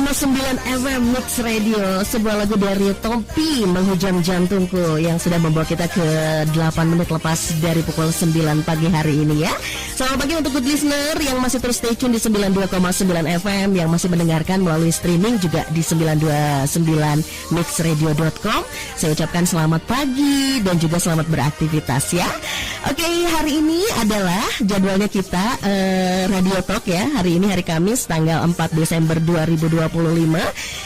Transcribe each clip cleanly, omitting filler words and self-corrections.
FM Mix Radio, sebuah lagu dari Tompi menghujam jantungku yang sudah membawa kita ke 8 menit lepas dari pukul 9 pagi hari ini ya. Selamat pagi untuk good listener yang masih terus stay tune di 92,9 FM, yang masih mendengarkan melalui streaming juga di 929mixradio.com. Saya ucapkan selamat pagi dan juga selamat beraktivitas ya. Oke, hari ini adalah jadwalnya kita Radio Talk ya. Hari ini hari Kamis tanggal 4 Desember 2025,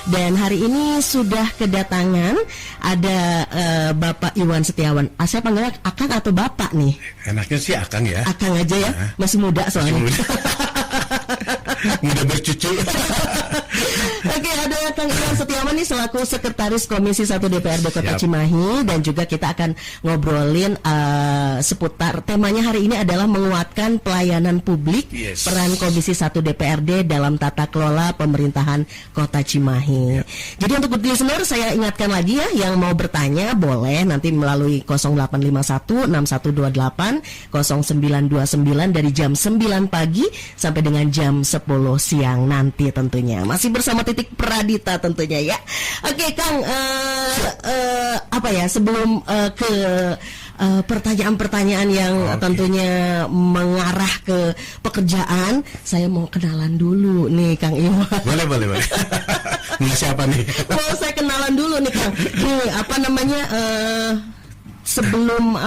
dan hari ini sudah kedatangan ada Bapak Iwan Setiawan. Saya panggilnya Akang atau Bapak nih? Enaknya sih Akang ya. Akang aja ya, masih muda soalnya. Masih muda. Muda bercucu. Oke, ada Kang Iwan Setiawan nih selaku Sekretaris Komisi 1 DPRD Kota Cimahi, dan juga kita akan ngobrolin seputar temanya hari ini adalah menguatkan pelayanan publik, peran Komisi 1 DPRD dalam tata kelola pemerintahan Kota Cimahi. Jadi untuk good listener, saya ingatkan lagi ya, yang mau bertanya boleh nanti melalui 0851 6128 0929 dari jam 9 pagi sampai dengan jam 10 siang nanti tentunya. Masih bersama Titik Pradita tentunya ya. Oke Kang, apa ya, sebelum ke pertanyaan-pertanyaan yang tentunya mengarah ke pekerjaan, saya mau kenalan dulu nih Kang Iwan. Boleh. Ini siapa nih? Mau saya kenalan dulu nih Kang. Nih, apa namanya, sebelum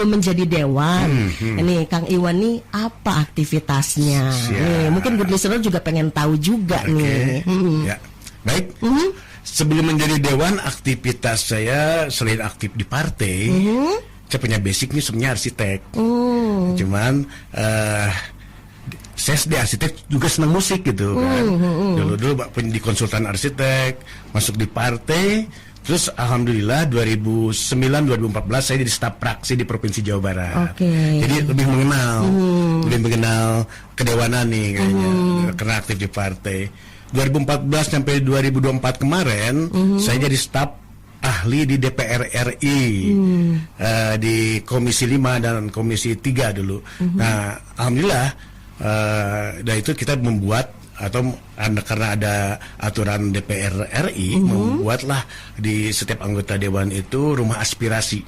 menjadi dewan, ini Kang Iwan nih apa aktivitasnya? Nih, mungkin good listener juga pengen tahu juga nih. Ya. Baik. Sebelum menjadi dewan, aktivitas saya selain aktif di partai, saya punya basic nih sebenarnya arsitek. Cuman saya di arsitek juga senang musik gitu kan. Dulu di konsultan arsitek, masuk di partai. Terus alhamdulillah 2009-2014 saya jadi staf praksi di Provinsi Jawa Barat. Jadi lebih mengenal kedewanan nih kayaknya, karena aktif di partai. 2014 sampai 2024 kemarin saya jadi staf ahli di DPR RI, di Komisi 5 dan Komisi 3 dulu. Nah alhamdulillah dari itu kita membuat, atau karena ada aturan DPR RI, membuatlah di setiap anggota dewan itu rumah aspirasi.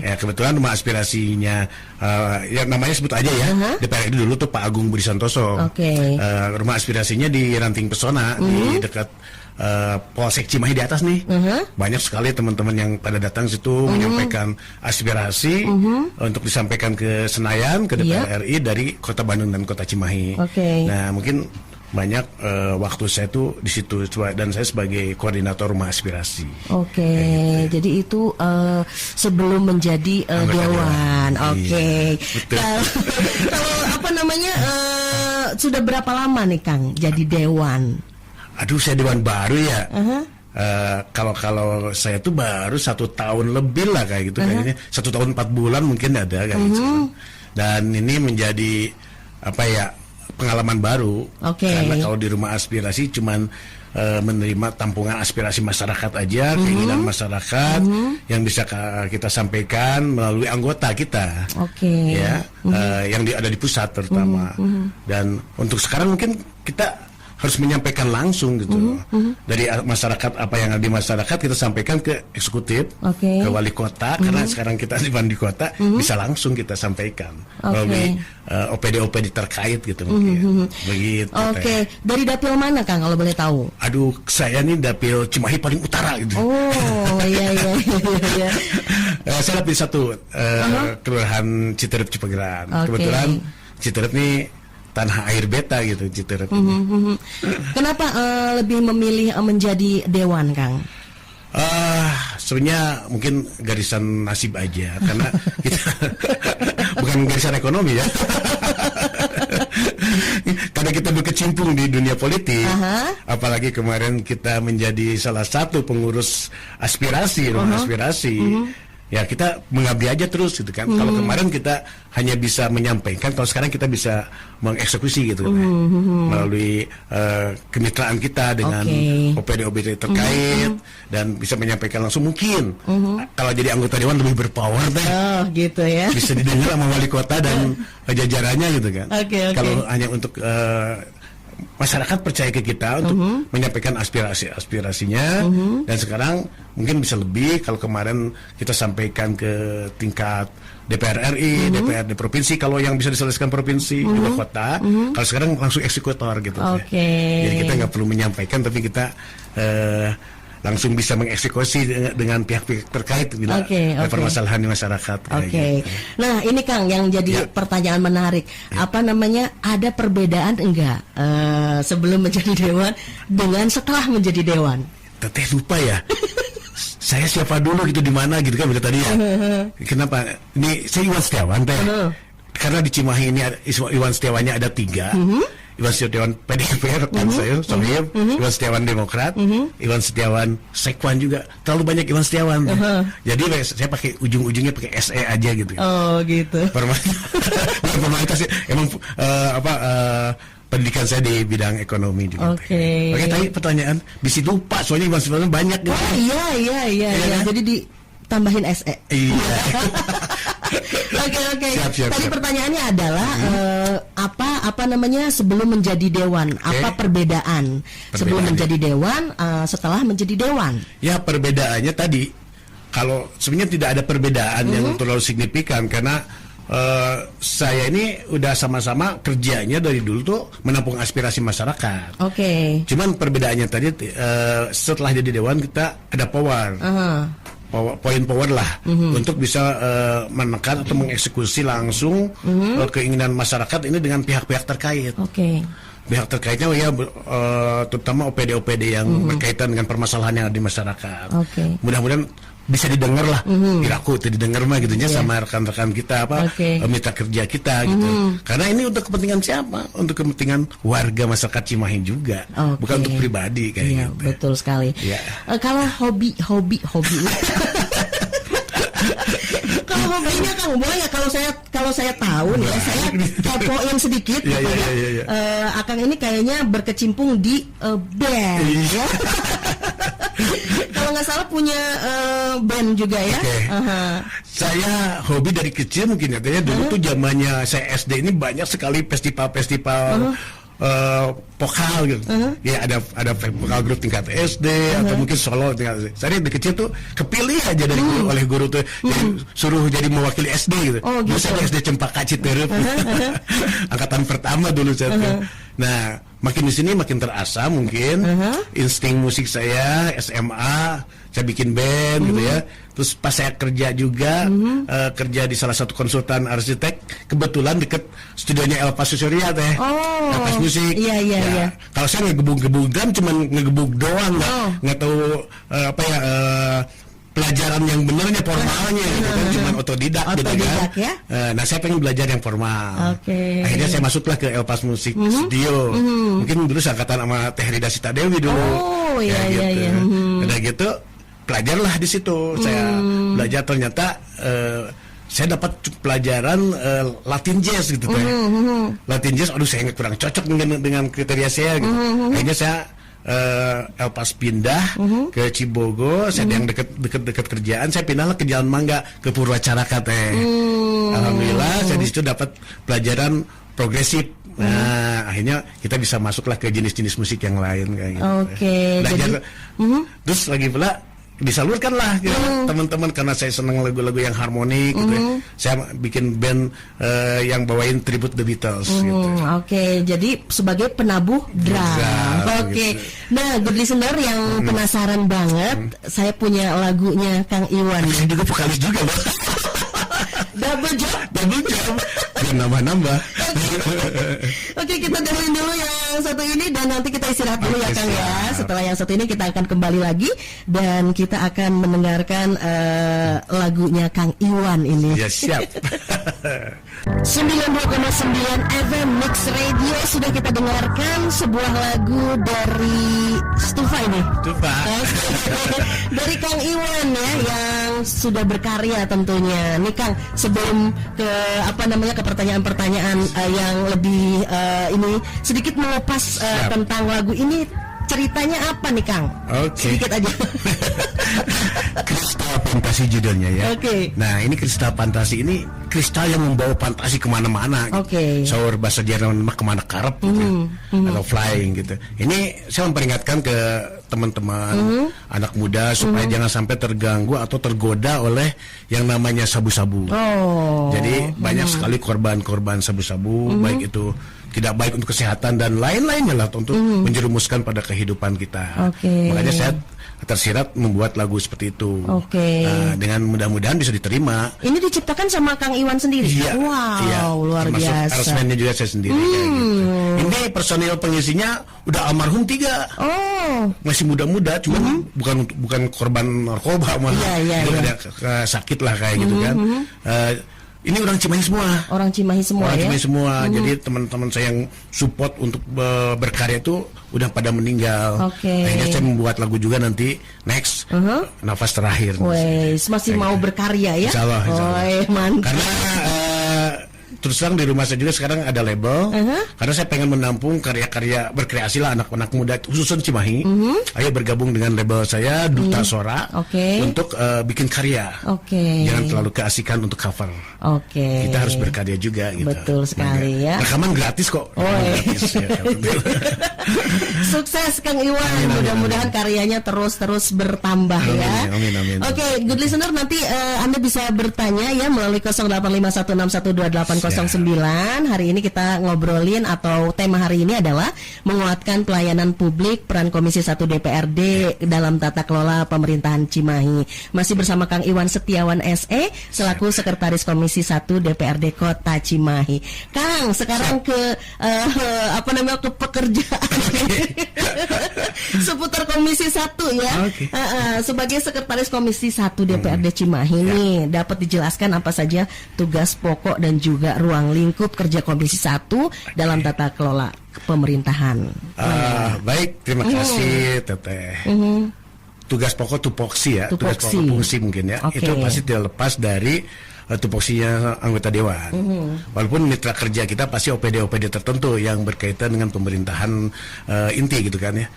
Ya, kebetulan rumah aspirasinya ya namanya sebut aja ya, DPR RI dulu tuh Pak Agung Budi Santoso. Rumah aspirasinya di Ranting Pesona, di dekat Polsek Cimahi di atas nih. Banyak sekali teman-teman yang pada datang situ menyampaikan aspirasi untuk disampaikan ke Senayan, ke DPR RI dari Kota Bandung dan Kota Cimahi. Nah mungkin banyak waktu saya tuh di situ, dan saya sebagai koordinator rumah aspirasi. Jadi itu sebelum menjadi dewan. Kalau apa namanya, sudah berapa lama nih Kang jadi dewan? Aduh, saya dewan baru ya. Kalau saya tuh baru 1 tahun lebih lah kayak gitu, kayaknya 1 tahun 4 bulan mungkin ada kayak gitu. Dan ini menjadi apa ya, pengalaman baru. Karena kalau di rumah aspirasi cuman menerima tampungan aspirasi masyarakat aja, keinginan masyarakat yang bisa kita sampaikan melalui anggota kita, ya, yang ada di pusat terutama. Dan untuk sekarang mungkin kita harus menyampaikan langsung gitu dari masyarakat, apa yang ada di masyarakat kita sampaikan ke eksekutif, ke wali kota, karena sekarang kita di wali kota, bisa langsung kita sampaikan melalui OPD terkait gitu mungkin. Begitu. Dari dapil mana Kang kalau boleh tahu? Aduh, saya nih dapil Cimahi paling utara gitu. Iya. Saya dapil 1 kelurahan Citerep Cipageran. Kebetulan Citerep nih tanah air beta gitu, Citerep. Kenapa lebih memilih menjadi dewan Kang? Sebenarnya mungkin garisan nasib aja, karena kita bukan garisan ekonomi ya. Karena kita berkecimpung di dunia politik, apalagi kemarin kita menjadi salah satu pengurus aspirasi, rumah aspirasi. Ya kita mengabdi aja terus gitu kan. Kalau kemarin kita hanya bisa menyampaikan, kalau sekarang kita bisa mengeksekusi gitu kan, melalui kemitraan kita dengan OPD terkait, dan bisa menyampaikan langsung. Mungkin kalau jadi anggota dewan lebih berpower deh. Gitu ya. Bisa didengar sama wali kota dan jajarannya gitu kan. Kalau hanya untuk masyarakat percaya ke kita untuk menyampaikan aspirasinya, dan sekarang mungkin bisa lebih. Kalau kemarin kita sampaikan ke tingkat DPR RI, DPRD provinsi, kalau yang bisa diselesaikan provinsi juga kota, kalau sekarang langsung eksekutor gitu. Jadi kita nggak perlu menyampaikan, tapi kita langsung bisa mengeksekusi dengan pihak-pihak terkait bila ada permasalahan di masyarakat. Gitu. Nah ini Kang yang jadi pertanyaan menarik, apa namanya, ada perbedaan enggak sebelum menjadi dewan dengan setelah menjadi dewan? Teteh lupa ya. Saya siapa dulu gitu, di mana gitu kan tadi ya. Kenapa? Ini saya Iwan Setiawan teh. Karena di Cimahi ini Iwan Setiawannya ada 3. Iwan Setiawan PDIP rekan saya, Sohib, Iwan Setiawan Demokrat, Iwan Setiawan Sekwan juga. Terlalu banyak Iwan Setiawan. Jadi saya pakai ujung-ujungnya pakai SE aja gitu. Oh gitu. Formalitas emang pendidikan saya di bidang ekonomi juga. Oke, tadi pertanyaan bisa lupa soalnya Iwan Setiawan banyak. Oh iya. Jadi ditambahin SE. Iya. Oke. Tadi pertanyaannya adalah apa namanya sebelum menjadi dewan? Apa perbedaan sebelum menjadi dewan, setelah menjadi dewan? Ya, perbedaannya tadi, kalau sebenarnya tidak ada perbedaan yang terlalu signifikan, karena saya ini udah sama-sama kerjanya dari dulu tuh menampung aspirasi masyarakat. Cuman perbedaannya tadi setelah jadi dewan kita ada power. Power lah untuk bisa menekan atau mengeksekusi langsung keinginan masyarakat ini dengan pihak-pihak terkait. Pihak terkaitnya terutama OPD-OPD yang berkaitan dengan permasalahan yang ada di masyarakat. Mudah-mudahan bisa didengar lah, kira-kira didengar mah gitunya sama rekan-rekan kita mitra kerja kita gitu. Karena ini untuk kepentingan siapa? Untuk kepentingan warga masyarakat Cimahi juga, bukan untuk pribadi kayak gitu. Betul sekali. Kalau hobi. Kalau hobinya Kang boleh ya, kalau saya tahu nih, saya kepoin sedikit. Akang ini kayaknya berkecimpung di band. Kalau nggak salah punya band juga ya. Saya hobi dari kecil mungkin ya. Dulu tuh zamannya saya SD ini banyak sekali festival vokal gitu. Ya ada vokal grup tingkat SD atau mungkin solo tingkat SD. Saya dari kecil tuh kepilih aja dari guru, oleh guru tuh suruh jadi mewakili SD gitu. Dulu saya di SD Cempaka Citerep. Angkatan pertama dulu saya tuh. Nah, makin di sini makin terasa mungkin insting musik saya SMA, saya bikin band gitu ya. Terus pas saya kerja juga kerja di salah satu konsultan arsitek, kebetulan deket studionya Elpa Susurya teh. Elpa musik. Iya. Kalau saya ngegebuk-gebuk drum cuman ngegebuk doang, nggak tahu pelajaran yang benarnya formalnya gitu kan, cuma otodidak gitu kan. Ya? Nah, saya pengen belajar yang formal. Akhirnya saya masuklah ke Elpas Musik Studio. Mungkin dulu seangkatan sama Teh Rida Sita Dewi dulu. Iya. Udah gitu belajarlah di situ. Saya belajar, ternyata saya dapat pelajaran Latin jazz gitu teh. Latin jazz, aduh saya kurang cocok dengan kriteria saya gitu. Akhirnya saya Elpas pindah ke Cibogo, saya yang dekat kerjaan, saya pindahlah ke Jalan Mangga ke Purwacaraka teh. Alhamdulillah saya di situ dapat pelajaran progresif. Nah, akhirnya kita bisa masuklah ke jenis-jenis musik yang lain kayak gitu. Belajar. Terus lagi pula disalurkan lah gitu, teman-teman, karena saya senang lagu-lagu yang harmonik gitu ya. Saya bikin band yang bawain tribute The Beatles gitu. Jadi sebagai penabuh drum. Gitu. Nah, good listener yang penasaran banget, saya punya lagunya Kang Iwan. Saya juga vokalis juga, Bang. Double job. Biar nambah-nambah. Oke, kita dengerin dulu yang satu ini dan nanti kita istirahat dulu ya Kang ya. Setelah yang satu ini kita akan kembali lagi dan kita akan mendengarkan lagunya Kang Iwan ini. Ya, siap. 92,9 FM Mix Radio sudah kita dengarkan sebuah lagu dari Stufa ini. Dari Kang Iwan ya, yang sudah berkarya tentunya. Nih Kang, sebelum ke ke pertanyaan-pertanyaan yang lebih ini sedikit mengupas tentang lagu ini, ceritanya apa nih Kang? Sedikit aja. Kristal Fantasi judulnya ya. Oke. Nah ini kristal fantasi ini kristal yang membawa fantasi kemana-mana. Oke. Saur bahasa Jerman mah kemana karep gitu, atau flying gitu. Ini saya memperingatkan ke teman-teman anak muda supaya jangan sampai terganggu atau tergoda oleh yang namanya sabu-sabu. Oh. Jadi banyak sekali korban-korban sabu-sabu, baik itu tidak baik untuk kesehatan dan lain-lainnya lah untuk menjerumuskan pada kehidupan kita. Oke. Makanya saya tersirat membuat lagu seperti itu. Oke. Dengan mudah-mudahan bisa diterima. Ini diciptakan sama Kang Iwan sendiri. Iya, Wow, iya. luar Termasuk biasa. aransemennya juga saya sendiri kayak gitu. Ini personil pengisinya udah almarhum 3. Oh. Masih muda-muda, cuman bukan korban narkoba malah. Iya, Itu iya. ada sakit lah kayak gitu kan. Ini orang Cimahi semua. Orang Cimahi semua Orang ya. Cimahi semua. Jadi teman-teman saya yang support untuk berkarya itu udah pada meninggal. Oke. Akhirnya saya membuat lagu juga nanti next nafas terakhir. Wes, masih mau berkarya ya? Insya Allah, insya Allah. Woi, mantap. Karena terus terang di rumah saya juga sekarang ada label. Karena saya pengen menampung karya-karya berkreasi lah anak-anak muda khususnya Cimahi. Ayo bergabung dengan label saya Duta Sora Oke. untuk bikin karya. Oke. Jangan terlalu keasikan untuk cover. Oke. Kita harus berkarya juga gitu. Betul sekali ya. Rekaman gratis kok. Rekaman iya. gratis, ya, betul. Sukses Kang Iwan. Mudah-mudahan karyanya terus bertambah Amin, ya. amin, amin. Oke, good listener, nanti Anda bisa bertanya ya melalui 0851612809. Hari ini kita ngobrolin atau tema hari ini adalah menguatkan pelayanan publik, peran Komisi 1 DPRD dalam tata kelola pemerintahan Cimahi. Masih bersama Kang Iwan Setiawan SE selaku Sekretaris Komisi 1 DPRD Kota Cimahi. Kang, sekarang ke ke pekerjaan seputar Komisi 1 ya. Oke. Sebagai Sekretaris Komisi 1 DPRD Cimahi nih, dapat dijelaskan apa saja tugas pokok dan juga ruang lingkup kerja Komisi 1 dalam tata kelola pemerintahan. Baik, terima kasih Teteh. Tugas pokok tupoksi ya, tugas Tupoksi. pokok fungsi mungkin ya. Oke. Itu pasti tidak lepas dari tupoksinya anggota dewan. Walaupun mitra kerja kita pasti OPD-OPD tertentu yang berkaitan dengan pemerintahan inti gitu kan ya.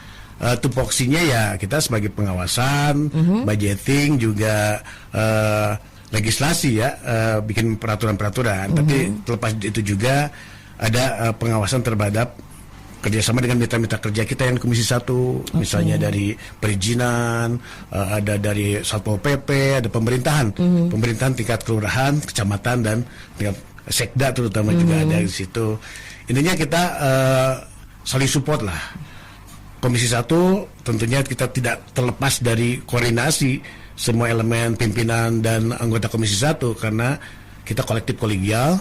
Tupoksinya ya kita sebagai pengawasan, budgeting juga legislasi ya, bikin peraturan-peraturan. Tapi terlepas itu juga ada pengawasan terhadap kerjasama dengan mitra-mitra kerja kita yang Komisi 1, misalnya dari perizinan, ada dari Satpol PP, ada pemerintahan, pemerintahan tingkat kelurahan, kecamatan dan tingkat sekda terutama juga ada di situ. Intinya kita saling support lah. Komisi 1 tentunya kita tidak terlepas dari koordinasi semua elemen pimpinan dan anggota Komisi 1 karena kita kolektif kolegial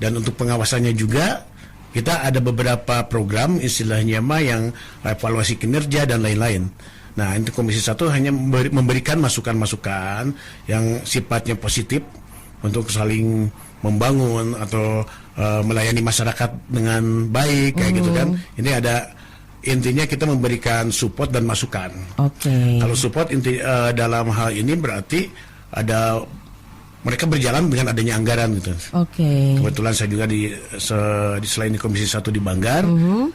dan untuk pengawasannya juga kita ada beberapa program istilahnya mah yang evaluasi kinerja dan lain-lain. Nah, untuk Komisi 1 hanya memberikan masukan-masukan yang sifatnya positif untuk saling membangun atau melayani masyarakat dengan baik kayak gitu kan. Ini ada intinya kita memberikan support dan masukan. Oke. Kalau support dalam hal ini berarti ada mereka berjalan dengan adanya anggaran gitu. Oke. Kebetulan saya juga selain di Komisi 1 di Banggar,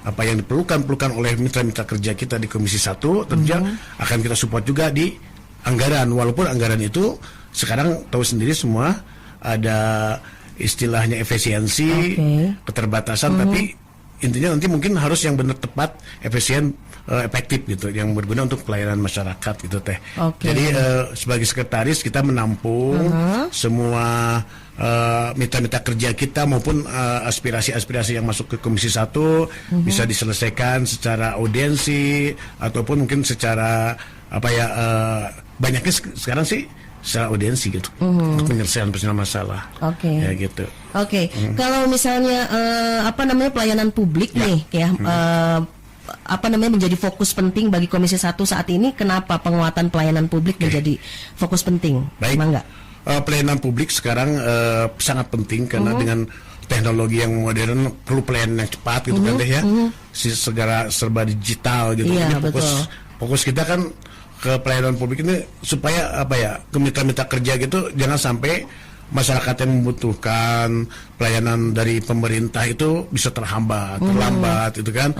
apa yang diperlukan oleh mitra-mitra kerja kita di Komisi 1 tentunya akan kita support juga di anggaran. Walaupun anggaran itu sekarang tahu sendiri semua ada istilahnya efisiensi, keterbatasan, tapi intinya nanti mungkin harus yang benar tepat, efisien, efektif gitu, yang berguna untuk pelayanan masyarakat gitu teh. Jadi sebagai sekretaris kita menampung semua mitra-mitra kerja kita maupun aspirasi-aspirasi yang masuk ke Komisi 1 bisa diselesaikan secara audiensi ataupun mungkin secara banyaknya sekarang sih secara audiensi gitu untuk penyelesaian masalah. Ya gitu. Kalau misalnya pelayanan publik nih ya, menjadi fokus penting bagi Komisi 1 saat ini, kenapa penguatan pelayanan publik menjadi fokus penting? Baik. Enggak? Pelayanan publik sekarang sangat penting karena dengan teknologi yang modern perlu pelayanan yang cepat gitu kan teh ya. Segala serba digital gitu. Iya, Ini fokus kita kan ke pelayanan publik ini supaya ke mitra-mitra kerja gitu jangan sampai masyarakat yang membutuhkan pelayanan dari pemerintah itu bisa terlambat itu kan.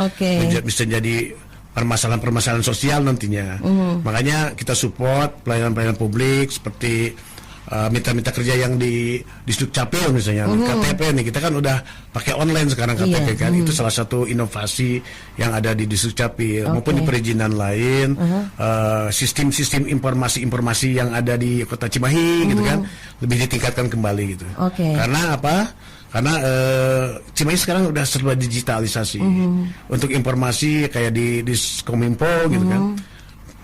Bisa jadi permasalahan-permasalahan sosial nantinya. Makanya kita support pelayanan-pelayanan publik seperti mitra-mitra kerja yang di Dukcapil misalnya, KTP nih, kita kan udah pakai online sekarang KTP kan, itu salah satu inovasi yang ada di Dukcapil maupun di perizinan lain, sistem-sistem informasi-informasi yang ada di Kota Cimahi gitu kan, lebih ditingkatkan kembali gitu. Karena apa? Karena Cimahi sekarang udah serba digitalisasi. Untuk informasi kayak di Kominfo gitu kan,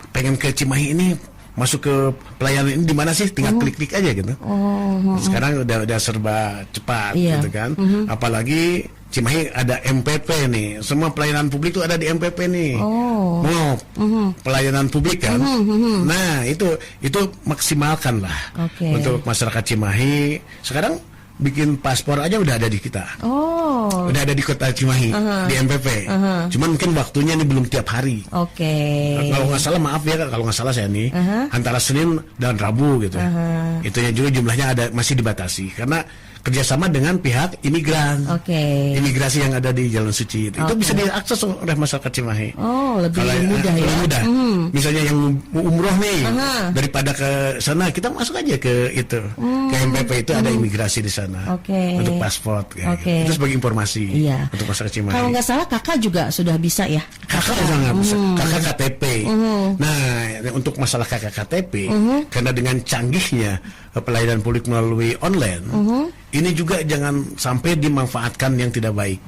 pengen ke Cimahi ini, masuk ke pelayanan ini di mana sih? Tinggal klik-klik aja gitu. Sekarang udah serba cepat gitu kan. Apalagi Cimahi ada MPP nih. Semua pelayanan publik itu ada di MPP nih. Mau pelayanan publik kan. Nah, itu maksimalkan lah untuk masyarakat Cimahi. Sekarang bikin paspor aja udah ada di kita. Udah ada di Kota Cimahi, di MPP. Cuman mungkin waktunya ini belum tiap hari. Kalau nggak salah, maaf ya kalau nggak salah saya nih, antara Senin dan Rabu gitu. Itunya juga jumlahnya masih dibatasi karena kerjasama dengan pihak imigran, imigrasi yang ada di Jalan Suci itu bisa diakses oleh masyarakat Cimahi. Lebih mudah ya. Lebih mudah. Misalnya yang mau umroh nih, daripada ke sana kita masuk aja ke itu, ke MPP itu ada imigrasi di sana untuk paspor. Gitu. Itu sebagai informasi untuk masyarakat Cimahi. Kalau nggak salah kakak juga sudah bisa ya. Kakak udah nggak bisa. Kakak KTP. Nah, untuk masalah kakak KTP, karena dengan canggihnya pelayanan publik melalui online. Ini juga jangan sampai dimanfaatkan yang tidak baik.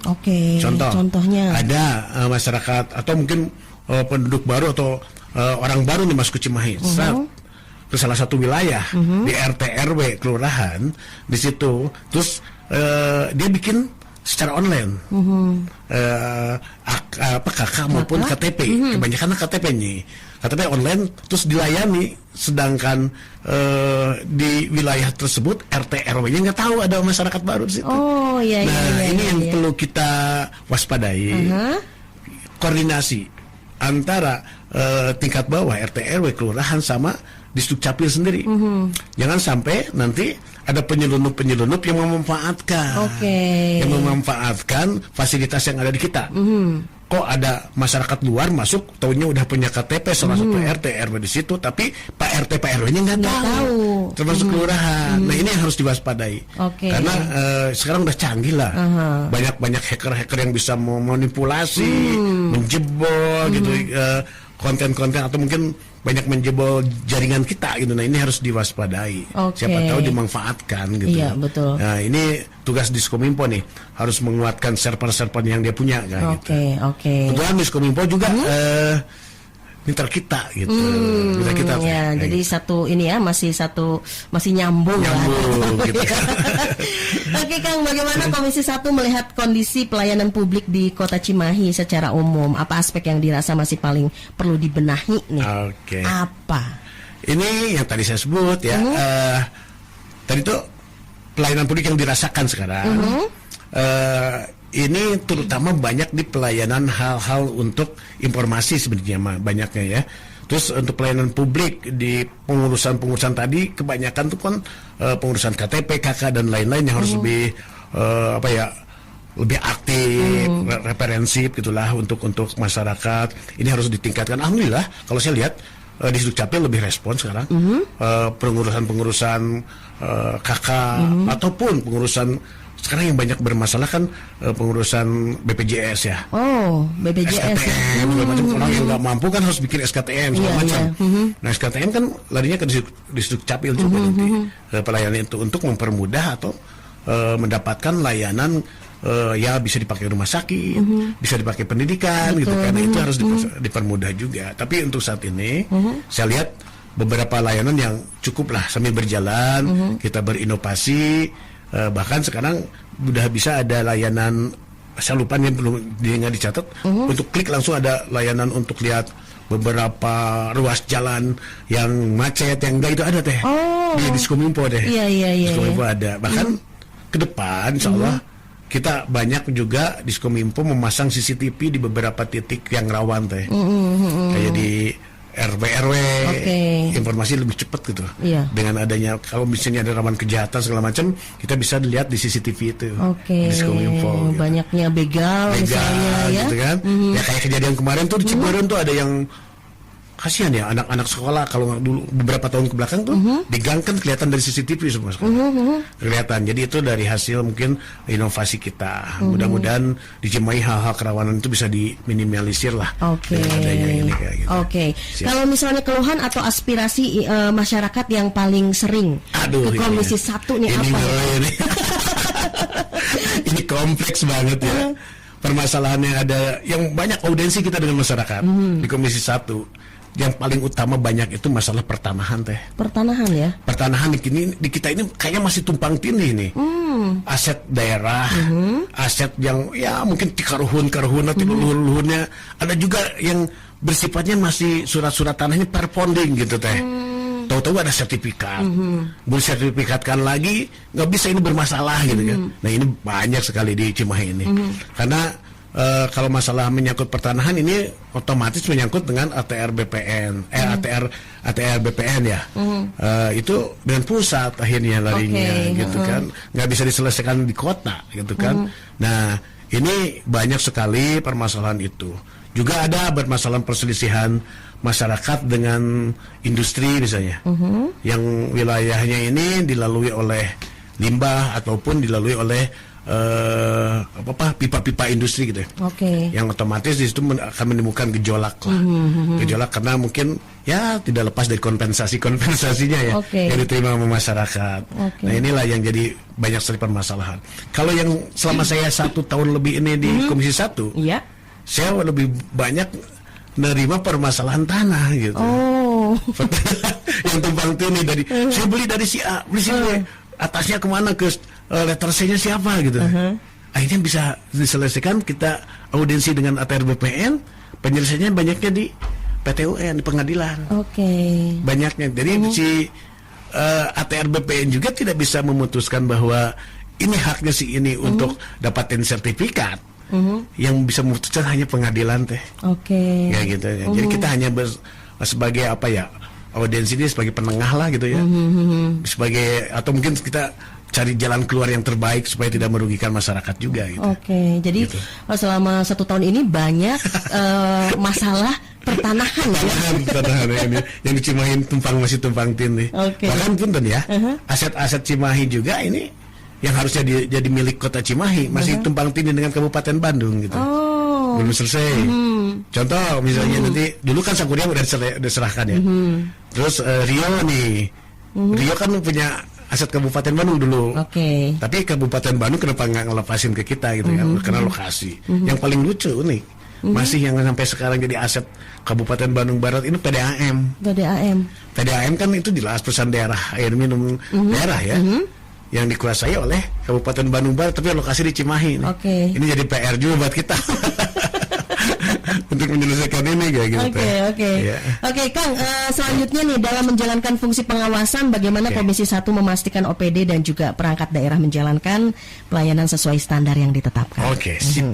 Contohnya ada masyarakat atau mungkin penduduk baru atau orang baru nih masuk ke Cimahi, ke salah satu wilayah di RT RW kelurahan di situ, terus dia bikin secara online KK maupun KTP, kebanyakan KTP-nya. KTP online terus dilayani, sedangkan di wilayah tersebut RT RW-nya nggak tahu ada masyarakat baru di situ. Ini yang perlu kita waspadai. Koordinasi antara tingkat bawah RT RW kelurahan sama Dukcapil sendiri. Jangan sampai nanti ada penyelundup yang memanfaatkan fasilitas yang ada di kita. Kok ada masyarakat luar masuk, taunya udah punya KTP salah satu RT RW di situ, tapi Pak RT Pak RW-nya nggak tahu, termasuk kelurahan. Nah, ini yang harus diwaspadai. Karena sekarang udah canggih lah, banyak hacker yang bisa memanipulasi, menjebol gitu konten-konten, atau mungkin banyak menjebol jaringan kita gitu. Nah, ini harus diwaspadai. Siapa tahu dimanfaatkan gitu. Iya, betul. Nah, ini tugas Diskominfo nih, harus menguatkan server-server yang dia punya kan, gitu. Kebetulan Diskominfo juga mitra kita gitu. Mitra kita. Jadi gitu. Satu ini ya, masih nyambung gitu. Oke Kang, bagaimana Komisi 1 melihat kondisi pelayanan publik di Kota Cimahi secara umum? Apa aspek yang dirasa masih paling perlu dibenahi nih? Apa? Ini yang tadi saya sebut ya. Tadi tuh pelayanan publik yang dirasakan sekarang. Ini terutama banyak di pelayanan hal-hal untuk informasi sebenarnya banyaknya ya. Terus untuk pelayanan publik di pengurusan tadi kebanyakan tuh kan pengurusan KTP, KK dan lain-lain yang harus lebih lebih aktif, referensif gitulah untuk masyarakat. Ini harus ditingkatkan. Alhamdulillah kalau saya lihat di Dukcapil lebih respon sekarang. Pengurusan KK ataupun pengurusan sekarang yang banyak bermasalah kan pengurusan BPJS ya. BPJS. SKTM, segala macam. Orang yang nggak mampu kan harus bikin SKTM segala macam. Nah, SKTM kan larinya ke Dukcapil juga nanti pelayanan itu untuk mempermudah atau mendapatkan layanan ya bisa dipakai rumah sakit, bisa dipakai pendidikan gitu kan. Itu harus dipermudah juga. Tapi untuk saat ini saya lihat beberapa layanan yang cukup lah sambil berjalan, kita berinovasi. Bahkan sekarang udah bisa ada layanan, saya lupa nih belum nggak dicatat, untuk klik langsung ada layanan untuk lihat beberapa ruas jalan yang macet, yang enggak, itu ada teh di Diskominfo deh. Diskominfo ada. Bahkan ke depan insya Allah kita banyak juga Diskominfo memasang CCTV di beberapa titik yang rawan teh. Kayak di RW, informasi lebih cepat gitu. Iya. Dengan adanya kalau misalnya ada ramalan kejahatan segala macam, kita bisa lihat di CCTV itu. Oke. Diskominfo. Gitu. Banyaknya begal misalnya ya. Gitu kan. Ya kayak kejadian kemarin tuh di Cirebon tuh ada yang kasihan ya anak-anak sekolah kalau dulu beberapa tahun ke belakang tuh di gang kan kelihatan dari CCTV semua sekolah. Kelihatan. Jadi itu dari hasil mungkin inovasi kita. Mudah-mudahan di Cimahi hal-hal kerawanan itu bisa diminimalisir lah. Oke. Dengan adanya ini kayak gitu. Oke. Kalau misalnya keluhan atau aspirasi masyarakat yang paling sering ke Komisi 1 nih apa? Ini kompleks banget ya. Permasalahannya ada yang banyak audiensi kita dengan masyarakat di Komisi 1. Yang paling utama banyak itu masalah pertanahan teh. Pertanahan ya? Pertanahan di kita ini kayaknya masih tumpang tindih nih. Aset daerah, aset yang ya mungkin tikaruhun atau luhur-luhurnya. Ada juga yang bersifatnya masih surat-surat tanahnya perponding gitu teh. Tahu-tahu ada sertifikat, bersertifikatkan lagi nggak bisa, ini bermasalah gitu kan. Nah ini banyak sekali di Cimahi ini, karena kalau masalah menyangkut pertanahan ini otomatis menyangkut dengan ATR BPN, ATR BPN ya, itu dengan pusat akhirnya larinya gitu kan, nggak bisa diselesaikan di kota gitu kan. Nah ini banyak sekali permasalahan itu. Juga ada permasalahan perselisihan masyarakat dengan industri misalnya, yang wilayahnya ini dilalui oleh limbah ataupun dilalui oleh pipa-pipa industri gitu ya. Yang otomatis di situ akan menimbulkan gejolak lah. Gejolak karena mungkin ya tidak lepas dari kompensasinya ya yang diterima sama masyarakat. Nah inilah yang jadi banyak sekali permasalahan. Kalau yang selama saya 1 tahun lebih ini di Komisi 1, saya lebih banyak nerima permasalahan tanah gitu. Yang tumpang tindih dari saya beli dari si A, beli si B, atasnya kemana, ke letter C-nya siapa gitu. Akhirnya bisa diselesaikan, kita audiensi dengan ATR BPN, penyelesaiannya banyaknya di PT-UN, di pengadilan. Banyaknya. Jadi si ATR BPN juga tidak bisa memutuskan bahwa ini haknya si ini untuk dapatin sertifikat. Yang bisa memutuskan hanya pengadilan teh. Ya gitu ya. Jadi kita hanya sebagai apa ya, audiensi ini sebagai penengah lah gitu ya. Sebagai, atau mungkin kita cari jalan keluar yang terbaik supaya tidak merugikan masyarakat juga gitu. Jadi gitu. Selama 1 tahun ini banyak masalah pertanahan ya. Pertanahan ini yang di Cimahi masih tumpang tindih. Bahkan punten ya, aset-aset Cimahi juga ini yang harusnya jadi milik kota Cimahi masih tumpang tindih dengan Kabupaten Bandung gitu. Belum selesai. Contoh misalnya nanti dulu kan Sangkuriang udah diserahkan ya. Terus Rio nih, Rio kan punya aset Kabupaten Bandung dulu. Tapi Kabupaten Bandung kenapa nggak ngelepasin ke kita gitu kan? Karena lokasi. Yang paling lucu nih, masih yang sampai sekarang jadi aset Kabupaten Bandung Barat ini PDAM. PDAM kan itu jelas perusahaan daerah air minum daerah ya. Yang dikuasai oleh Kabupaten Bandung Barat, tapi lokasi di Cimahi. Ini jadi PR juga buat kita untuk menyelesaikan ini kayak gitu. Kang, selanjutnya nih, dalam menjalankan fungsi pengawasan, bagaimana Komisi 1 memastikan OPD dan juga perangkat daerah menjalankan pelayanan sesuai standar yang ditetapkan? Sip.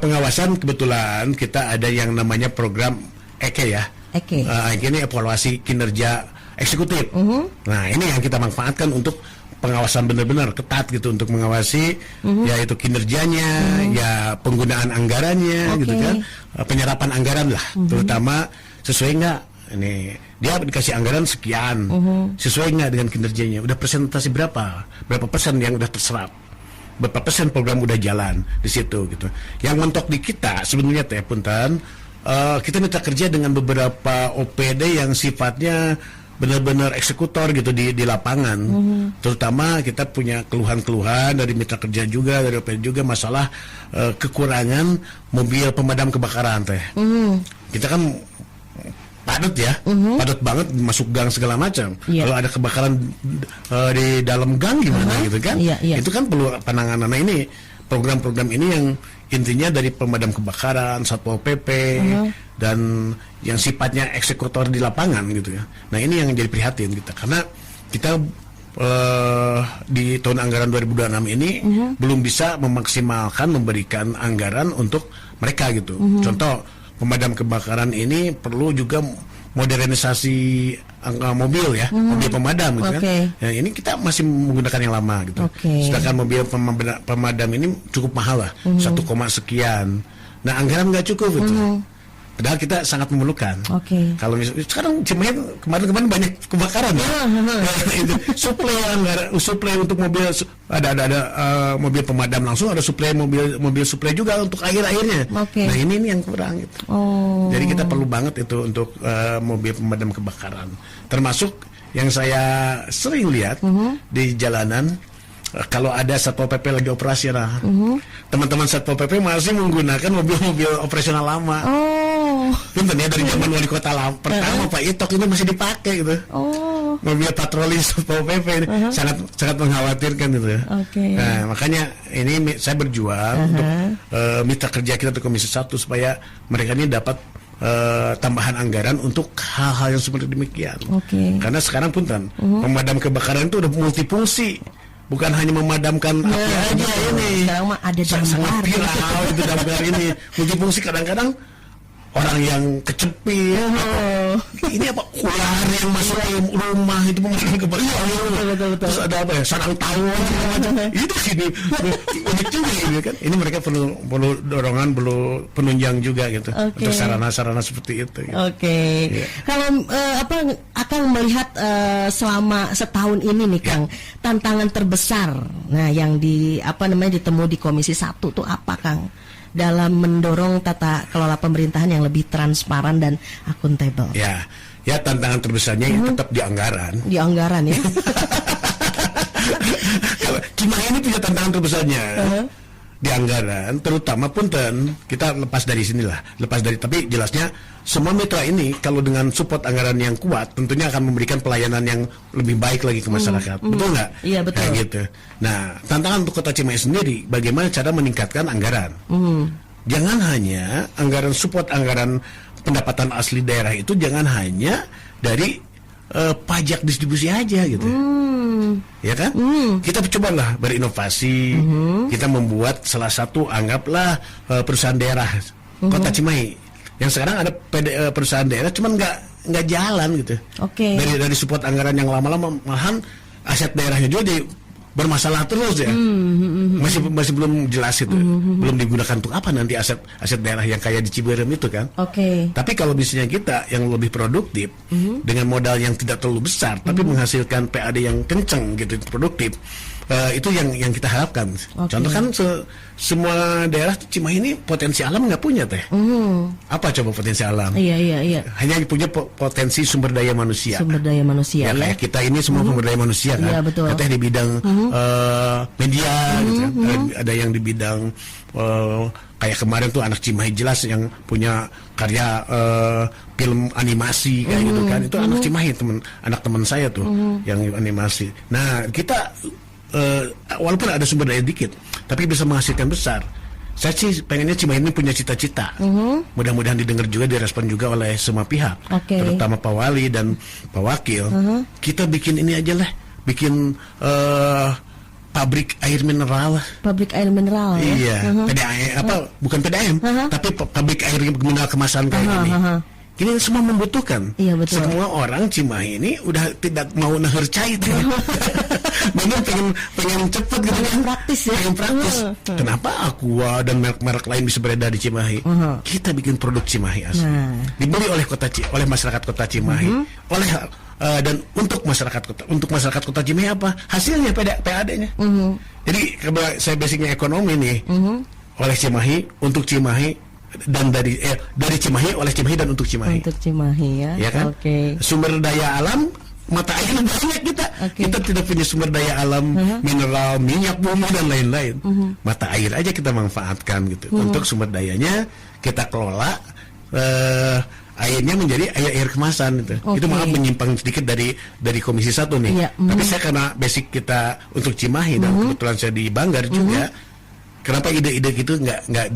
Pengawasan kebetulan kita ada yang namanya program EKE ya. EKE ini evaluasi kinerja eksekutif. Nah ini yang kita manfaatkan untuk pengawasan benar-benar ketat gitu, untuk mengawasi yaitu kinerjanya, ya penggunaan anggarannya gitu kan, penyerapan anggaran lah, terutama sesuai nggak, ini dia dikasih anggaran sekian, sesuai nggak dengan kinerjanya, udah presentasi berapa persen yang udah terserap, berapa persen program udah jalan di situ gitu. Yang mentok di kita sebenarnya teh punten, kita minta kerja dengan beberapa OPD yang sifatnya benar-benar eksekutor gitu di lapangan. Terutama kita punya keluhan-keluhan dari mitra kerja juga, dari OPD juga, masalah kekurangan mobil pemadam kebakaran teh. Kita kan padat ya, padat banget, masuk gang segala macam. Kalau ada kebakaran di dalam gang gimana gitu kan? Itu kan perlu penanganan. Nah ini program-program ini yang intinya dari pemadam kebakaran, Satpol PP, dan yang sifatnya eksekutor di lapangan gitu ya. Nah ini yang jadi prihatin kita, karena kita di tahun anggaran 2026 ini belum bisa memaksimalkan memberikan anggaran untuk mereka gitu. Contoh pemadam kebakaran ini perlu juga modernisasi mobil ya, mobil pemadam gitu Okay. kan. Ya, ini kita masih menggunakan yang lama gitu. Okay. Sedangkan mobil pemadam ini cukup mahal lah, 1, sekian. Nah, anggaran nggak cukup gitu. Padahal kita sangat memerlukan. Oke. Kalau misalnya sekarang Cimahi kemarin banyak kebakaran ya. Itu suplai untuk mobil ada mobil pemadam langsung, ada mobil suplai juga untuk airnya. Oke. Nah, ini yang kurang gitu. Oh. Jadi kita perlu banget itu untuk mobil pemadam kebakaran. Termasuk yang saya sering lihat di jalanan, kalau ada Satpol PP lagi operasional, teman-teman Satpol PP masih menggunakan mobil-mobil operasional lama. Punten ya, dari zaman wali kota pertama Pak Itok ini masih dipakai gitu. Mobil patroli Satpol PP ini sangat mengkhawatirkan gitu ya. Okay. Nah, makanya ini saya berjuang untuk mitra kerja kita di Komisi 1 supaya mereka ini dapat tambahan anggaran untuk hal-hal yang seperti demikian. Okay. Karena sekarang punten pemadam kebakaran itu udah multifungsi. Bukan hanya memadamkan api aja ini. Sekarang mah ada sangat viral itu damkar ini. Multifungsi, kadang-kadang orang yang kecepit, ini apa, ular yang masuk ke rumah itu memadamkan kebakaran. Betul. Terus ada apa ya, sarang tawon macam itu sini unik juga ini kan. Ini mereka perlu dorongan, perlu penunjang juga gitu. Okay. Untuk sarana-sarana seperti itu. Gitu. Oke. Yeah. Kalau Akang melihat selama setahun ini nih Kang, tantangan terbesar yang ditemu di Komisi 1 tuh apa Kang? Dalam mendorong tata kelola pemerintahan yang lebih transparan dan akuntabel. Ya tantangan terbesarnya tetap di anggaran. Di anggaran ya. Cimahi ini punya tantangan terbesarnya di anggaran, terutama punten kita lepas dari tapi jelasnya semua mitra ini kalau dengan support anggaran yang kuat tentunya akan memberikan pelayanan yang lebih baik lagi ke masyarakat. Betul nggak? Iya, betul. Kayak gitu. Nah, tantangan untuk Kota Cimahi sendiri bagaimana cara meningkatkan anggaran. Jangan hanya anggaran support, anggaran pendapatan asli daerah itu jangan hanya dari pajak distribusi aja gitu. Ya kan? Kita cobalah berinovasi. Kita membuat salah satu, anggaplah perusahaan daerah Kota Cimahi. Yang sekarang ada perusahaan daerah cuman nggak jalan gitu. Okay. Dari support anggaran yang lama-lama malahan aset daerahnya juga bermasalah terus ya. Masih belum jelas itu. Belum digunakan untuk apa nanti aset daerah yang kayak di Ciberem itu kan. Tapi kalau misalnya kita yang lebih produktif dengan modal yang tidak terlalu besar tapi menghasilkan PAD yang kenceng gitu, produktif. Itu yang kita harapkan. Contoh kan semua daerah Cimahi ini potensi alam nggak punya teh. Apa coba potensi alam? Iya. Hanya punya potensi sumber daya manusia. Ya, kayak kita ini semua sumber daya manusia kan. Iya, betul. Katanya di bidang media, gitu kan. Ada yang di bidang kayak kemarin tuh anak Cimahi jelas yang punya karya film animasi kayak gitu kan. Itu anak Cimahi, anak teman saya tuh yang animasi. Nah, kita walaupun ada sumber daya dikit, tapi bisa menghasilkan besar. Saya sih pengennya Cimahi ini punya cita-cita. Mudah-mudahan didengar juga, direspon juga oleh semua pihak, terutama Pak Wali dan Pak Wakil. Kita bikin ini aja lah, bikin pabrik air mineral. Pabrik air mineral. Iya, PDAM bukan PDAM, tapi pabrik air mineral kemasan kayak gini. Ini semua membutuhkan. Iya, betul. Semua orang Cimahi ini udah tidak mau nahar cai tuh. pengen cepet gitu kan. Praktis ya. Pengen praktis. Kenapa Aqua dan merek-merek lain bisa beredar di Cimahi? Kita bikin produk Cimahi asli. Dibeli oleh masyarakat Kota Cimahi, dan untuk masyarakat Kota Cimahi apa? Hasilnya PAD-nya. Jadi kalau saya basicnya ekonomi nih, oleh Cimahi, untuk Cimahi, dan dari Cimahi, oleh Cimahi, dan untuk Cimahi. Untuk Cimahi ya kan? Sumber daya alam, mata air banyak kita. Kita tidak punya sumber daya alam, mineral, minyak bumi dan lain-lain. Mata air aja kita manfaatkan gitu. Untuk sumber dayanya kita kelola, airnya menjadi air kemasan gitu. Itu maaf menyimpang sedikit dari Komisi 1 nih. Tapi saya karena basic kita untuk Cimahi dan kebetulan saya di Banggar juga. Kenapa ide-ide gitu nggak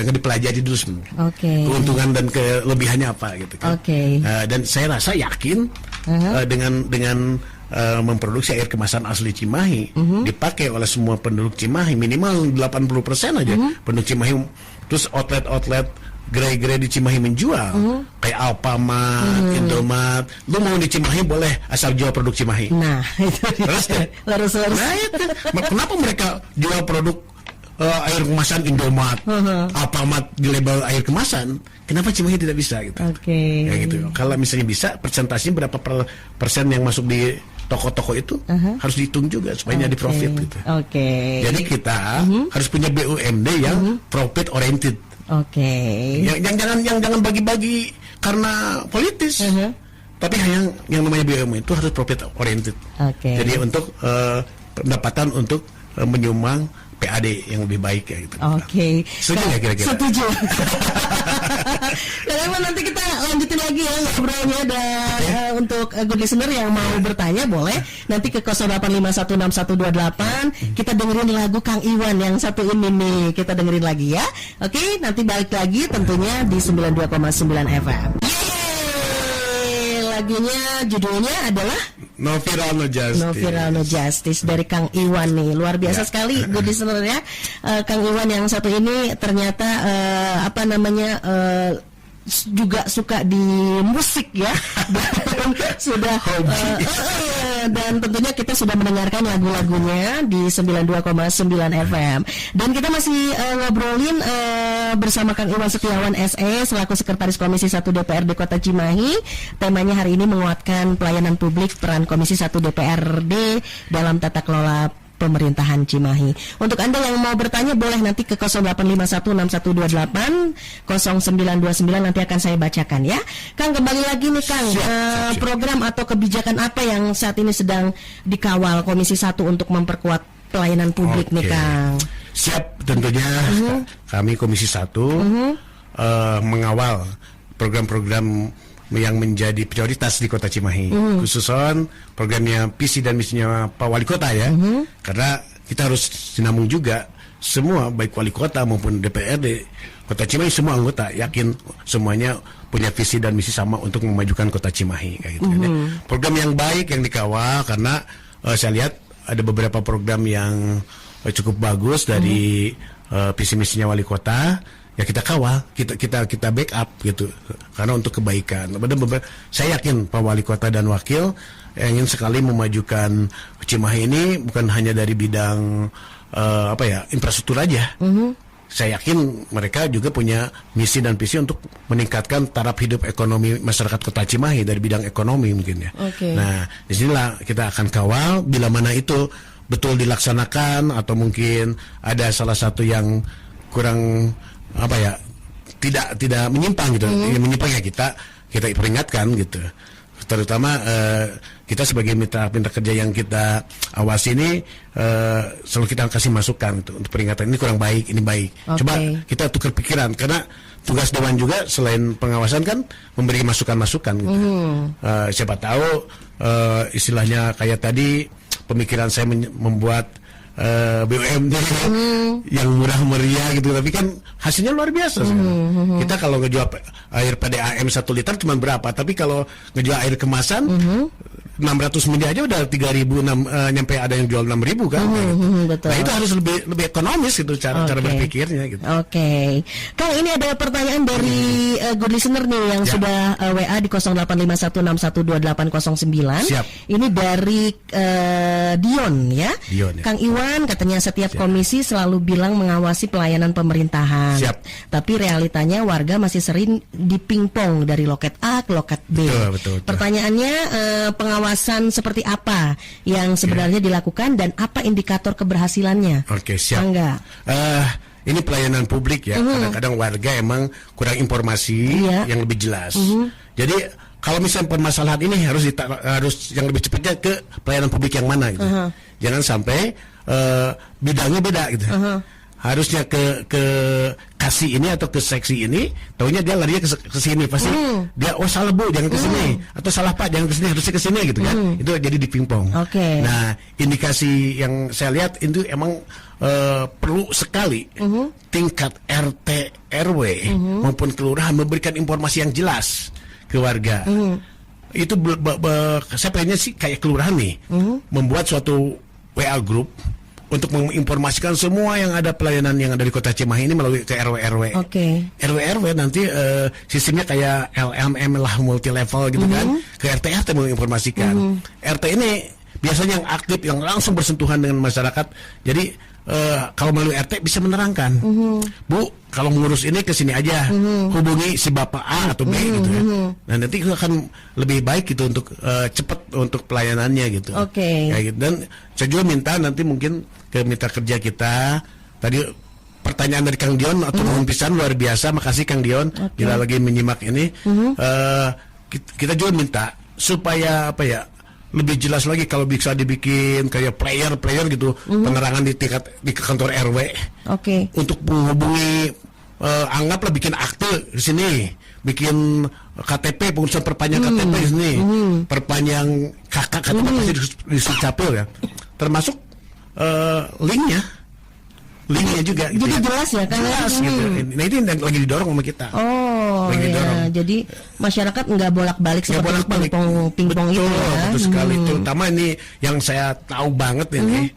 dipelajari dulu keuntungan dan kelebihannya apa gitu kan. Dan saya rasa yakin dengan memproduksi air kemasan asli Cimahi dipakai oleh semua penduduk Cimahi minimal 80% aja penduduk Cimahi, terus outlet gerai-gerai di Cimahi menjual kayak Alfamart, Indomaret, lu mau di Cimahi boleh asal jual produk Cimahi. Nah, itu Terus nah itu kenapa mereka jual produk air kemasan Indomaret, Alfamart di label air kemasan, kenapa Cimahi tidak bisa gitu? Oke. Ya gitu. Kalau misalnya bisa, persentasenya berapa persen yang masuk di toko-toko itu harus dihitung juga supaya jadi profit gitu. Oke. Jadi kita harus punya BUMD yang profit oriented. Oke. Yang jangan bagi-bagi karena politis. Tapi yang namanya BUMD itu harus profit oriented. Oke. Jadi untuk pendapatan untuk menyumbang PAD yang lebih baik ya gitu. Oke. Setuju ya kira-kira? Setuju. Dan emang nanti kita lanjutin lagi ya ngobrolnya, dan untuk good listener yang mau bertanya boleh nanti ke 08516128. Kita dengerin lagu Kang Iwan yang satu ini nih, kita dengerin lagi ya. Oke, nanti balik lagi tentunya di 92,9 FM. Lagunya judulnya adalah No Viral No Justice. No Viral No Justice dari Kang Iwan nih. Luar biasa sekali good listener ya. Kang Iwan yang satu ini ternyata juga suka di musik ya. Dan sudah dan tentunya kita sudah mendengarkan lagu-lagunya di 92,9 FM. Dan kita masih ngobrolin bersama Kang Iwan Setiawan SE selaku Sekretaris Komisi 1 DPRD Kota Cimahi. Temanya hari ini menguatkan pelayanan publik, peran Komisi 1 DPRD dalam tata kelola pemerintahan Cimahi. Untuk Anda yang mau bertanya boleh nanti ke 08516128 0929, nanti akan saya bacakan ya. Kang, kembali lagi nih Kang, siap. Program atau kebijakan apa yang saat ini sedang dikawal Komisi 1 untuk memperkuat pelayanan publik nih Kang? Siap, tentunya kami Komisi 1 mengawal program-program yang menjadi prioritas di Kota Cimahi, khususon programnya visi dan misinya Pak Wali Kota ya, karena kita harus sinambung juga semua baik Wali Kota maupun DPRD Kota Cimahi, semua anggota yakin semuanya punya visi dan misi sama untuk memajukan Kota Cimahi kayak gitu. Program yang baik yang dikawal karena saya lihat ada beberapa program yang cukup bagus dari visi misinya Wali Kota. Ya kita kawal, kita backup gitu, karena untuk kebaikan. Saya yakin Pak Wali Kota dan Wakil ingin sekali memajukan Cimahi ini bukan hanya dari bidang infrastruktur aja. Saya yakin mereka juga punya misi dan visi untuk meningkatkan taraf hidup ekonomi masyarakat Kota Cimahi dari bidang ekonomi mungkin ya. Nah, disinilah kita akan kawal bila mana itu betul dilaksanakan atau mungkin ada salah satu yang kurang tidak menyimpang gitu. Yang menyimpang ya kita peringatkan gitu. Terutama kita sebagai mitra kerja yang kita awasi ini selalu kita kasih masukan gitu, untuk peringatan ini kurang baik, ini baik. Coba kita tukar pikiran, karena tugas dewan juga selain pengawasan kan memberi masukan-masukan gitu. Siapa tahu istilahnya kayak tadi pemikiran saya membuat BUMD yang murah meriah gitu, tapi kan hasilnya luar biasa. Kita kalau ngejual air PDAM 1 liter cuma berapa, tapi kalau ngejual air kemasan 600 mili aja udah 3.000, nyampe ada yang jual 6.000 kan. Betul. Nah itu harus lebih ekonomis gitu cara berpikirnya gitu. Kang, ini ada pertanyaan dari good listener nih yang sudah WA di 0851612809. Siap. Ini dari Dion ya. Dion, ya. Kang Iwan katanya setiap komisi selalu bilang mengawasi pelayanan pemerintahan. Tapi realitanya warga masih sering dipingpong dari loket A ke loket B. Betul. Pertanyaannya pengawasan seperti apa yang sebenarnya dilakukan dan apa indikator keberhasilannya? Siap. Enggak. Ini pelayanan publik ya. Kadang-kadang warga emang kurang informasi yang lebih jelas. Jadi kalau misalnya permasalahan ini harus yang lebih cepatnya ke pelayanan publik yang mana gitu. Jangan sampai bidangnya beda gitu. Harusnya ke kasih ini atau ke seksi ini, taunya dia larinya ke sini, pasti dia salah Bu jangan ke sini, atau salah Pak jangan ke sini, harusnya ke sini gitu kan. Itu jadi dipingpong. Nah, indikasi yang saya lihat itu emang perlu sekali tingkat RT RW maupun kelurahan memberikan informasi yang jelas ke warga. Itu saya pengennya sih kayak kelurahan nih membuat suatu WA group untuk menginformasikan semua yang ada pelayanan yang ada di Kota Cimahi ini melalui ke RW-RW. Oke. RW-RW nanti sistemnya kayak LMM lah, multi level gitu kan. Ke RT-RT menginformasikan. RT ini biasanya yang aktif, yang langsung bersentuhan dengan masyarakat. Jadi kalau melalui RT bisa menerangkan, Bu, kalau mengurus ini ke sini aja, hubungi si Bapak A atau B gitu ya. Nah nanti itu akan lebih baik gitu untuk cepat untuk pelayanannya gitu. Oke. Kayak gitu. Dan saya juga minta nanti mungkin ke mitra kerja kita tadi pertanyaan dari Kang Dion atau mohon pisan luar biasa, makasih Kang Dion bila lagi menyimak ini. Kita juga minta supaya apa ya, lebih jelas lagi kalau bisa dibikin kayak player gitu, penerangan di kantor RW. Oke. Untuk menghubungi anggaplah bikin akte di sini, bikin KTP, pengurusan perpanjang KTP di sini, perpanjang KTP pasti di Capil ya. Termasuk linknya juga gitu. Jadi ya. jelas ya kan? Jelas gitu. Nah ini yang lagi didorong sama kita. Oh ya, jadi masyarakat nggak bolak-balik seperti pingpong itu ya. Betul sekali. Terutama ini yang saya tahu banget ini,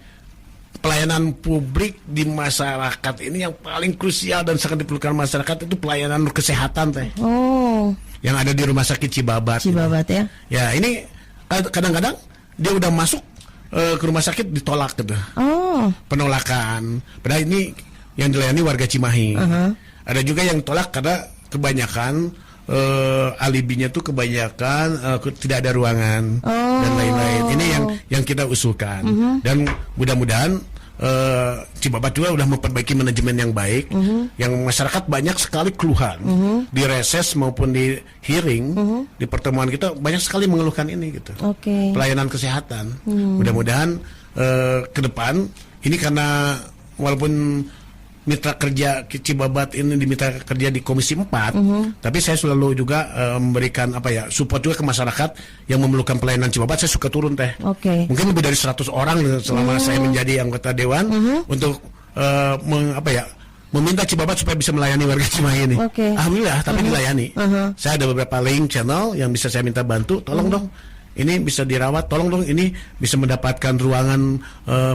pelayanan publik di masyarakat ini yang paling krusial dan sangat diperlukan masyarakat itu pelayanan kesehatan teh. Oh. Yang ada di Rumah Sakit Cibabat. Ya. Ya ini kadang-kadang dia udah masuk ke rumah sakit ditolak gitu. Oh. Penolakan. Padahal ini yang dilayani warga Cimahi. Ada juga yang tolak karena kebanyakan alibinya tuh kebanyakan tidak ada ruangan dan lain-lain. Ini yang kita usulkan. Dan mudah-mudahan Cibabat juga udah memperbaiki manajemen yang baik. Yang masyarakat banyak sekali keluhan di reses maupun di hearing, di pertemuan kita banyak sekali mengeluhkan ini gitu. Pelayanan kesehatan. Mudah-mudahan ke depan ini karena walaupun mitra kerja Cibabat ini di mitra kerja di Komisi 4, tapi saya selalu juga memberikan support juga ke masyarakat yang memerlukan pelayanan Cibabat. Saya suka turun teh. Mungkin lebih dari 100 orang selama saya menjadi anggota dewan untuk meminta Cibabat supaya bisa melayani warga Cimahi ini. Alhamdulillah, tapi dilayani. Saya ada beberapa link channel yang bisa saya minta bantu, tolong dong. Ini bisa dirawat, tolong dong ini bisa mendapatkan ruangan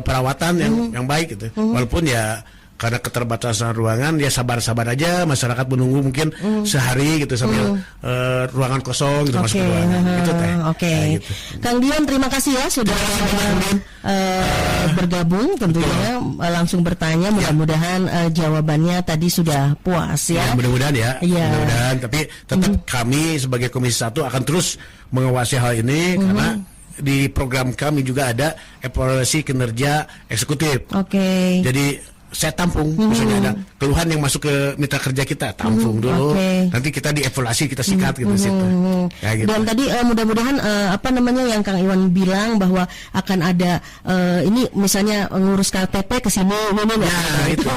perawatan yang baik gitu. Walaupun ya karena keterbatasan ruangan, ya sabar-sabar aja, masyarakat menunggu mungkin sehari gitu sambil ruangan kosong gitu masuk ke ruangan gitu teh. Gitu. Kang Dion, terima kasih ya sudah bergabung, tentunya langsung bertanya, mudah-mudahan jawabannya tadi sudah puas ya. Mudah-mudahan ya. Mudah-mudahan, tapi tetap kami sebagai Komisi 1 akan terus mengawasi hal ini karena di program kami juga ada evaluasi kinerja eksekutif. Jadi saya tampung, misalnya ada keluhan yang masuk ke mitra kerja kita, tampung dulu. Nanti kita dievaluasi, kita sikat gitu situ. Gitu. Dan tadi mudah-mudahan yang Kang Iwan bilang bahwa akan ada ini misalnya ngurus KTP ke sini, itu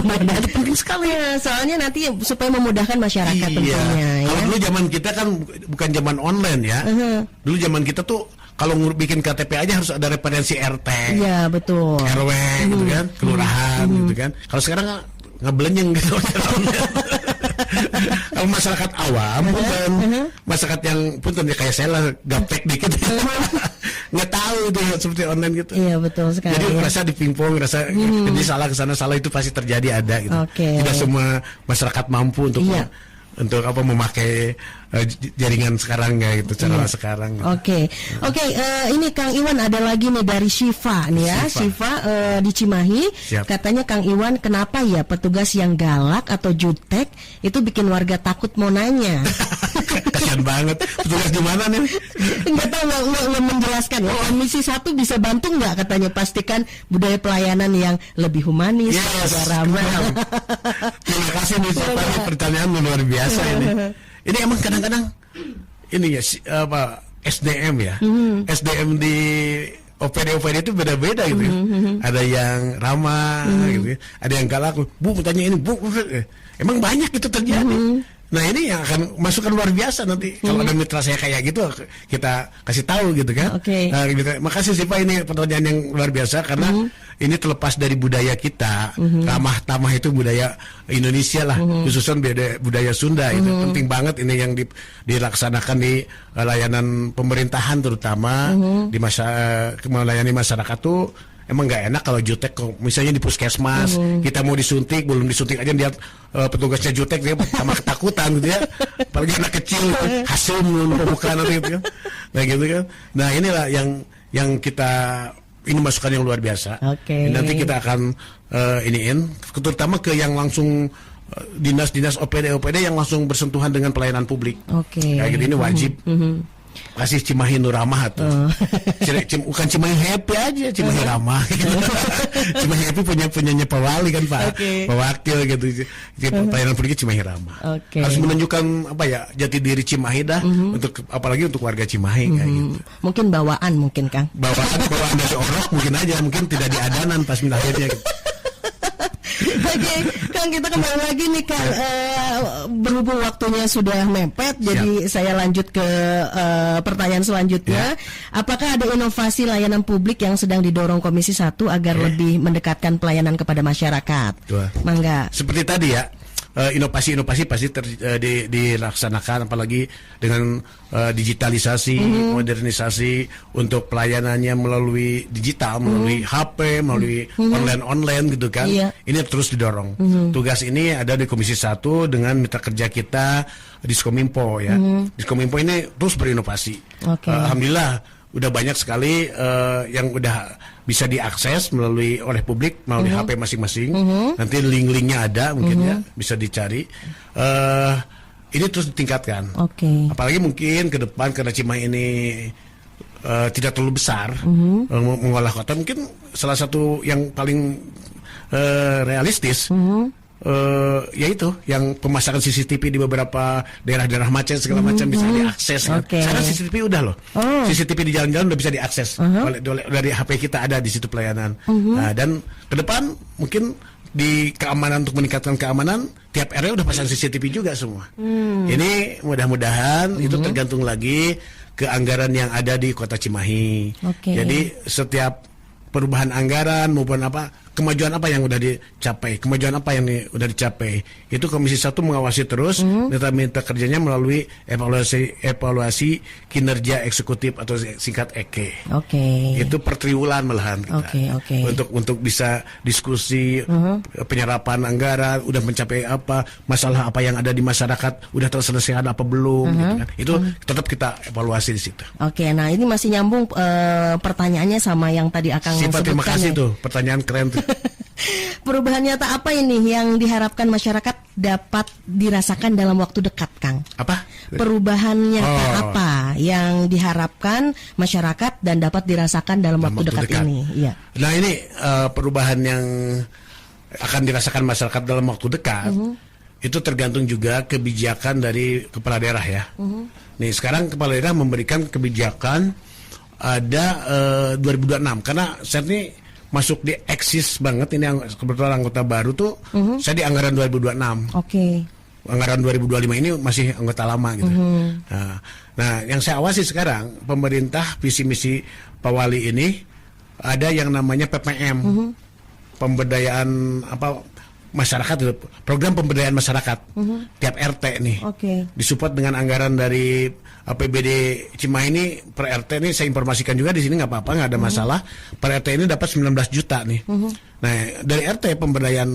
penting sekali. Soalnya nanti supaya memudahkan masyarakat tentunya. Kalau dulu zaman kita kan bukan zaman online ya. Dulu zaman kita tuh kalau bikin KTP aja harus ada referensi RT. Iya, betul. RW gitu kan, kelurahan gitu kan. Kalau sekarang ngebelenyeng gitu. Kalau masyarakat awam, masyarakat yang punten kayak saya lah, gaptek dikit. Nggak tahu itu seperti online gitu. Iya, betul sekali. Jadi rasa dipingpong, rasa ini salah kesana salah itu pasti terjadi ada gitu. Tidak semua masyarakat mampu untuk memakai jaringan sekarang gitu, cara sekarang. Gitu. Ini Kang Iwan ada lagi nih dari Syifa nih ya. Syifa di Cimahi. Katanya Kang Iwan, kenapa ya petugas yang galak atau jutek itu bikin warga takut mau nanya? Kasian banget. Petugas di mana nih? Nggak tahu, nggak menjelaskan. Komisi 1 bisa bantu nggak, katanya pastikan budaya pelayanan yang lebih humanis, ramah. Terima kasih nih, pertanyaan luar biasa ini. Ini emang kadang-kadang ini ya SDM ya. SDM di OPD itu beda-beda gitu. Ada yang ramah gitu. Ada yang galak. Bu, bertanya ini, Bu. Emang banyak itu terjadi. Nah ini yang akan masukkan luar biasa nanti. Kalau ada mitra saya kayak gitu, kita kasih tahu gitu kan. Makasih sih Pak, ini pertanyaan yang luar biasa karena ini terlepas dari budaya kita. Ramah tamah itu budaya Indonesia lah, khususnya budaya Sunda. Itu penting banget ini yang dilaksanakan di layanan pemerintahan terutama di melayani masyarakat tuh. emang nggak enak kalau jutek misalnya di puskesmas kita mau disuntik belum disuntik aja lihat petugasnya jutek dia sama ketakutan gitu ya, apalagi anak kecil hasil bukan gitu kan, nah gitu kan. Nah inilah yang kita ini masukan yang luar biasa. Nanti kita akan iniin terutama ke yang langsung dinas-dinas OPD yang langsung bersentuhan dengan pelayanan publik. Kayak gitu ini wajib kasih Cimahi Nur Ramah tuh. Bukan Cimahi Happy aja, Cimahi Ramah. Cimahi Happy punya pewali kan Pak, pewakil gitu. Pelayanan publik Cimahi Ramah. Harus menunjukkan apa ya jati diri Cimahi dah untuk apalagi untuk warga Cimahi kayak gitu. Mungkin bawaan mungkin Kang. Bawaan dari orok mungkin aja, mungkin tidak di adanan pas lahirnya. Gitu. Kang, kita kembali lagi nih Kang, berhubung waktunya sudah mepet, jadi saya lanjut ke pertanyaan selanjutnya. Apakah ada inovasi layanan publik yang sedang didorong Komisi 1 agar lebih mendekatkan pelayanan kepada masyarakat? Mangga. Seperti tadi ya, inovasi-inovasi pasti dilaksanakan, apalagi dengan digitalisasi, modernisasi untuk pelayanannya melalui digital, melalui HP, melalui online gitu kan. Ini terus didorong. Tugas ini ada di Komisi 1 dengan mitra kerja kita Diskominfo ya. Diskominfo ini terus berinovasi. Alhamdulillah udah banyak sekali yang udah bisa diakses oleh publik melalui HP masing-masing. Nanti link-linknya ada mungkin ya, bisa dicari. Ini terus ditingkatkan. Apalagi mungkin ke depan karena Cimahi ini tidak terlalu besar mengolah kota, mungkin salah satu yang paling realistis yaitu yang pemasangan CCTV di beberapa daerah-daerah macet segala macam bisa diakses. Sekarang CCTV udah loh, CCTV di jalan-jalan udah bisa diakses dari HP kita ada di situ pelayanan. Nah, dan ke depan mungkin di keamanan untuk meningkatkan keamanan tiap area udah pasang CCTV juga semua. Ini mudah-mudahan itu tergantung lagi ke anggaran yang ada di Kota Cimahi. Jadi setiap perubahan anggaran maupun kemajuan apa yang udah dicapai, kemajuan apa yang udah dicapai, itu Komisi 1 mengawasi terus, minta kerjanya melalui evaluasi kinerja eksekutif atau singkat EKE. Itu per triwulan malahan kita. Untuk bisa diskusi penyerapan anggaran, udah mencapai apa, masalah apa yang ada di masyarakat, udah terselesaikan apa belum, gitu kan. Itu tetap kita evaluasi di situ. Nah ini masih nyambung pertanyaannya sama yang tadi Akang sebutkan. Terima kasih tuh, pertanyaan keren tuh. Perubahan nyata apa ini yang diharapkan masyarakat dapat dirasakan dalam waktu dekat, Kang? Apa? Perubahan nyata apa yang diharapkan masyarakat dan dapat dirasakan dalam waktu dekat ini? Nah ini perubahan yang akan dirasakan masyarakat dalam waktu dekat itu tergantung juga kebijakan dari kepala daerah ya. Nih sekarang kepala daerah memberikan kebijakan ada 2026 karena saat ini masuk di eksis banget ini yang kebetulan anggota baru tuh saya di anggaran 2026. Anggaran 2025 ini masih anggota lama gitu. Nah, yang saya awasi sekarang pemerintah visi misi Pak Wali ini ada yang namanya PPM. Pemberdayaan masyarakat, program pemberdayaan masyarakat tiap RT nih disupport dengan anggaran dari APBD Cimahi ini per RT ini saya informasikan juga di sini nggak apa-apa, nggak ada masalah. Per RT ini dapat 19 juta nih. Nah dari RT pemberdayaan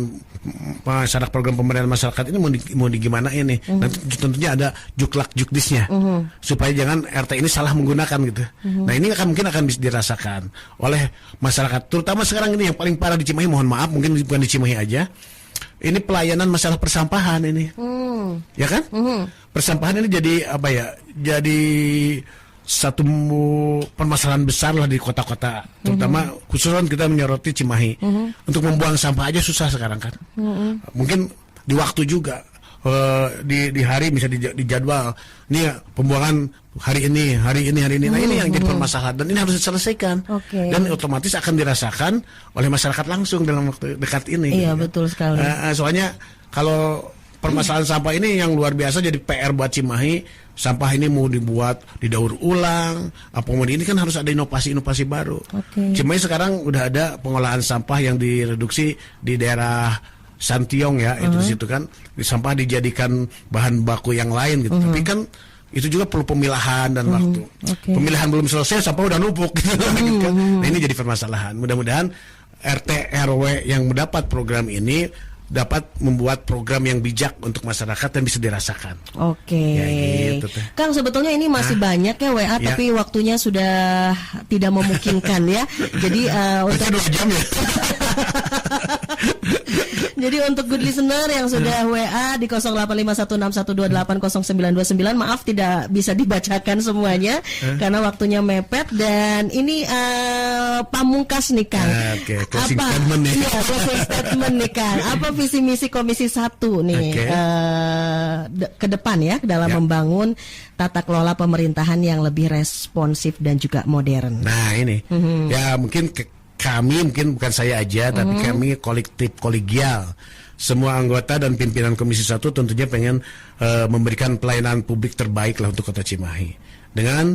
masyarakat, program pemberdayaan masyarakat ini mau digimana ini? Nanti tentunya ada juknisnya supaya jangan RT ini salah menggunakan gitu. Nah ini mungkin akan bisa dirasakan oleh masyarakat, terutama sekarang ini yang paling parah di Cimahi. Mohon maaf mungkin bukan di Cimahi aja. Ini pelayanan masalah persampahan ini, ya kan? Persampahan ini jadi jadi satu permasalahan besar lah di kota-kota, terutama khususnya kita menyoroti Cimahi. Untuk membuang sampah aja susah sekarang kan. Mungkin di waktu juga di hari bisa dijadwal. Ini pembuangan hari ini. Nah ini yang jadi permasalahan dan ini harus diselesaikan. Dan otomatis akan dirasakan oleh masyarakat langsung dalam waktu dekat ini. Iya betul sekali. Soalnya kalau permasalahan sampah ini yang luar biasa jadi PR buat Cimahi. Sampah ini mau dibuat didaur ulang, ini kan harus ada inovasi baru. Cimahi sekarang udah ada pengolahan sampah yang direduksi di daerah Santiong ya, itu di situ kan sampah dijadikan bahan baku yang lain gitu. Tapi kan itu juga perlu pemilahan dan waktu. Pemilihan belum selesai, sampah udah numpuk. Gitu kan. Nah ini jadi permasalahan. Mudah-mudahan RT RW yang mendapat program ini dapat membuat program yang bijak untuk masyarakat dan bisa dirasakan. Ya, gitu, Kang, sebetulnya ini masih banyak ya WA, tapi waktunya sudah tidak memungkinkan ya. Jadi untuk 2 jam ya. Jadi untuk good listener yang sudah WA di 085161280929, maaf tidak bisa dibacakan semuanya karena waktunya mepet, dan ini pamungkas nih Kang. Closing statement nih. Iya, closing statement nih Kang. Apa visi misi Komisi 1 nih ke depan ya dalam membangun tata kelola pemerintahan yang lebih responsif dan juga modern. Nah ini ya mungkin kami, mungkin bukan saya aja, tapi kami kolektif kolegial, semua anggota dan pimpinan Komisi 1 tentunya pengen memberikan pelayanan publik terbaik lah untuk Kota Cimahi dengan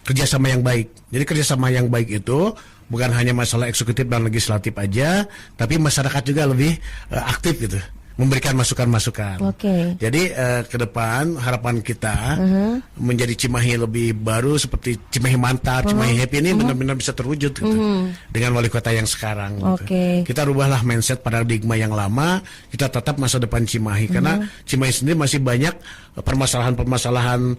kerjasama yang baik. Jadi kerjasama yang baik itu bukan hanya masalah eksekutif dan legislatif aja, tapi masyarakat juga lebih aktif gitu, memberikan masukan-masukan. Jadi ke depan harapan kita menjadi Cimahi lebih baru, seperti Cimahi Mantap, Cimahi Happy ini benar-benar bisa terwujud gitu, dengan wali kota yang sekarang. Gitu. Kita rubahlah mindset paradigma yang lama, kita tetap masa depan Cimahi karena Cimahi sendiri masih banyak permasalahan-permasalahan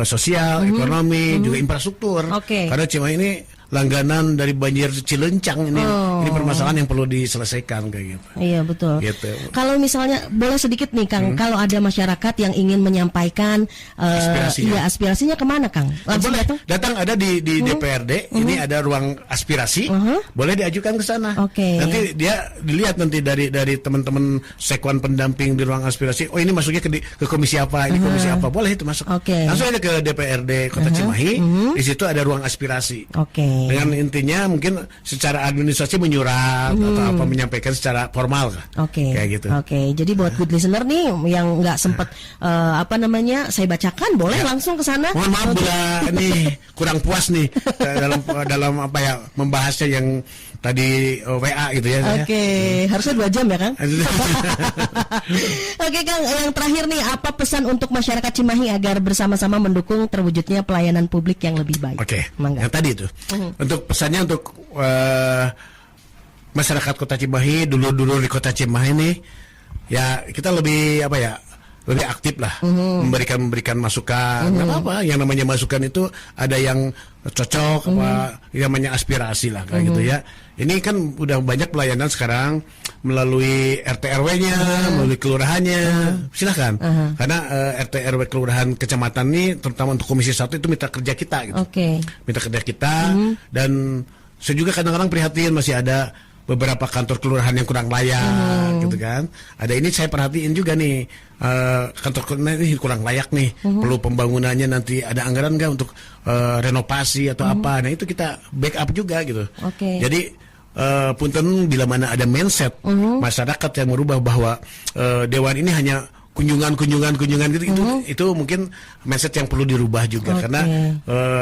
sosial, ekonomi, juga infrastruktur. Karena Cimahi ini langganan dari banjir Cilencang ini permasalahan yang perlu diselesaikan kayak gitu. Iya betul. Gitu. Kalau misalnya boleh sedikit nih Kang, kalau ada masyarakat yang ingin menyampaikan aspirasinya kemana Kang? Langsung datang ada di DPRD, ini ada ruang aspirasi, boleh diajukan ke sana. Nanti dia dilihat nanti dari teman-teman sekwan pendamping di ruang aspirasi, oh ini masuknya ke komisi apa, ini komisi apa, boleh itu masuk. Langsung aja ke DPRD Kota Cimahi, di situ ada ruang aspirasi. Dengan intinya mungkin secara administrasi menyurat atau apa, menyampaikan secara formal kayak gitu. Jadi buat good listener nih yang nggak sempat saya bacakan, boleh langsung ke sana. Mohon maaf bila ini kurang puas nih dalam membahasnya yang tadi WA gitu ya. Harusnya 2 jam ya Kang. Kang, yang terakhir nih, apa pesan untuk masyarakat Cimahi agar bersama-sama mendukung terwujudnya pelayanan publik yang lebih baik? Yang tadi itu. Untuk pesannya untuk masyarakat Kota Cimahi, dulu di Kota Cimahi nih, ya kita lebih lebih aktif lah, memberikan masukan. Apa yang namanya masukan itu ada yang cocok, yang namanya aspirasi lah kayak gitu ya. Ini kan udah banyak pelayanan sekarang melalui RT RW-nya, melalui kelurahannya. Silahkan, karena RT RW kelurahan kecamatan ini, terutama untuk Komisi 1 itu mitra kerja kita gitu. Mitra kerja kita, dan saya juga kadang-kadang prihatin masih ada beberapa kantor kelurahan yang kurang layak gitu kan. Ada ini saya perhatiin juga nih, kantor kelurahan ini kurang layak nih, perlu pembangunannya, nanti ada anggaran nggak untuk renovasi atau apa. Nah itu kita backup juga gitu. Jadi punten bila mana ada mindset masyarakat yang merubah bahwa dewan ini hanya kunjungan gitu, itu mungkin mindset yang perlu dirubah juga, karena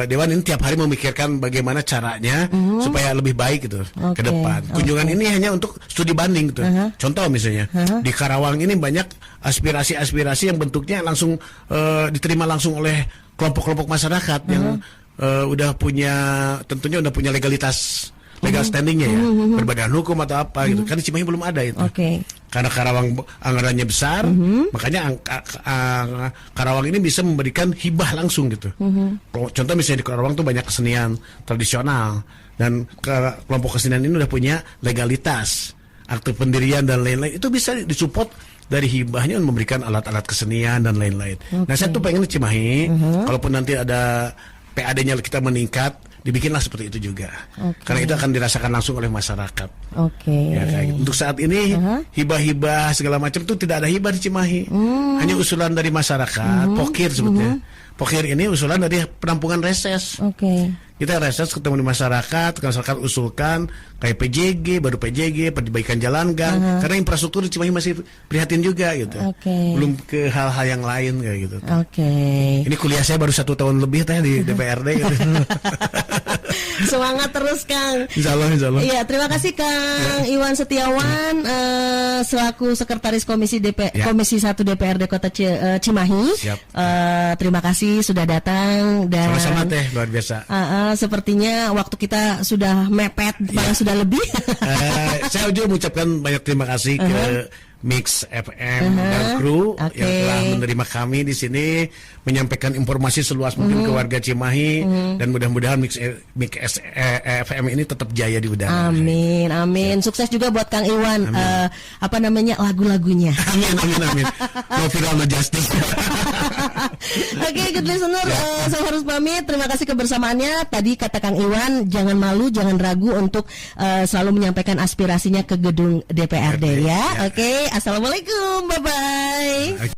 dewan ini tiap hari memikirkan bagaimana caranya supaya lebih baik gitu ke depan. Kunjungan ini hanya untuk studi banding gitu. Contoh misalnya di Karawang ini banyak aspirasi yang bentuknya langsung diterima langsung oleh kelompok-kelompok masyarakat yang tentunya udah punya legal standingnya ya, berbadan hukum atau apa gitu. Kan di Cimahi belum ada itu. Karena Karawang anggarannya besar, makanya Karawang ini bisa memberikan hibah langsung gitu. Contoh misalnya di Karawang tuh banyak kesenian tradisional, dan kelompok kesenian ini udah punya legalitas, akte pendirian dan lain-lain. Itu bisa disupport dari hibahnya, memberikan alat-alat kesenian dan lain-lain. Nah saya tuh pengen di Cimahi, kalaupun nanti ada PAD-nya kita meningkat, dibikinlah seperti itu juga. Karena itu akan dirasakan langsung oleh masyarakat. Ya, kayak gitu. Untuk saat ini hibah-hibah segala macam itu tidak ada hibah di Cimahi. Hanya usulan dari masyarakat, pokir sebetulnya. Pokir ini usulan dari penampungan reses. Kita reses ketemu di masyarakat usulkan kayak PJG, baru PJG, perbaikan jalan gang. Karena infrastruktur di Cimahi masih prihatin juga gitu. Belum ke hal-hal yang lain kayak gitu. Ini kuliah saya baru 1 tahun lebih di DPRD gitu. Semangat terus Kang. Insya Allah. Iya, terima kasih Kang Iwan Setiawan selaku Sekretaris Komisi Komisi 1 DPRD Kota Cimahi. Siap. Terima kasih sudah datang dan sama-sama teh, luar biasa. Sepertinya waktu kita sudah mepet, bahkan sudah lebih. Saya juga mengucapkan banyak terima kasih ke Mix FM dan kru yang telah menerima kami di sini, menyampaikan informasi seluas mungkin ke warga Cimahi, dan mudah-mudahan Mix FM ini tetap jaya di udara. Amin. Sukses juga buat Kang Iwan. Lagu-lagunya. Amin. No viral, no justice. Oke, good listener, saya harus pamit. Terima kasih kebersamaannya. Tadi kata Kang Iwan, jangan malu, jangan ragu untuk selalu menyampaikan aspirasinya ke gedung DPRD ya. Oke, assalamualaikum, bye bye.